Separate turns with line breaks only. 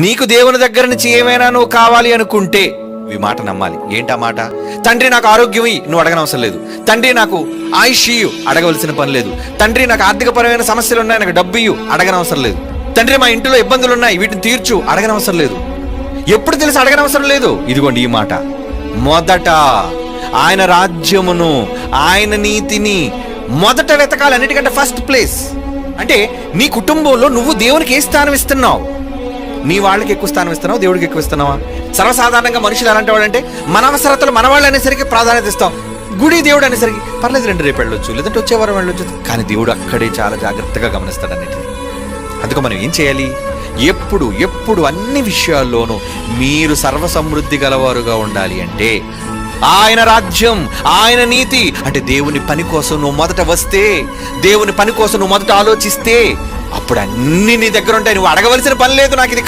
నీకు దేవుని దగ్గర నుంచి ఏమైనా నువ్వు కావాలి అనుకుంటే ఈ మాట నమ్మాలి. ఏంటా మాట? తండ్రి నాకు ఆరోగ్యం ఇయ్యి, నువ్వు అడగనవసరం లేదు. తండ్రి నాకు ఆయుష్ ఇయ్యు, అడగవలసిన పని లేదు. తండ్రి నాకు ఆర్థికపరమైన సమస్యలు ఉన్నాయి, నాకు డబ్బు ఇయ్యు, అడగనవసరం లేదు. తండ్రి మా ఇంట్లో ఇబ్బందులు ఉన్నాయి, వీటిని తీర్చు, అడగనవసరం లేదు. ఎప్పుడు తెలిసి అడగనవసరం లేదు. ఇదిగోండి ఈ మాట, మొదట ఆయన రాజ్యమును ఆయన నీతిని మొదట వెతకాలి. అన్నిటికంటే ఫస్ట్ ప్లేస్. అంటే నీ కుటుంబంలో నువ్వు దేవునికి ఏ స్థానం ఇస్తున్నావు? నీ వాళ్ళకి ఎక్కువ స్థానం ఇస్తున్నావు, దేవుడికి ఎక్కువ ఇస్తున్నావా? సర్వసాధారణంగా మనుషులు ఎలాంటి వాళ్ళంటే మన అవసరతలు మన వాళ్ళు అనేసరికి ప్రాధాన్యత ఇస్తాం. గుడి దేవుడు అనేసరికి పర్లేదు, రేపు వెళ్ళొచ్చు, లేదంటే వచ్చే వారం వెళ్ళొచ్చు. కానీ దేవుడు అక్కడే చాలా జాగ్రత్తగా గమనిస్తాడు అన్నిటిని. అందుకు మనం ఏం చేయాలి? ఎప్పుడు అన్ని విషయాల్లోనూ మీరు సర్వసమృద్ధి గలవారుగా ఉండాలి అంటే ఆయన రాజ్యం, ఆయన నీతి, అంటే దేవుని పని కోసం నువ్వు మొదట వస్తే, దేవుని పని కోసం నువ్వు మొదట ఆలోచిస్తే, అప్పుడు అన్ని నీ దగ్గర ఉంటాయి. నువ్వు అడగవలసిన పని లేదు. నాకు ఇది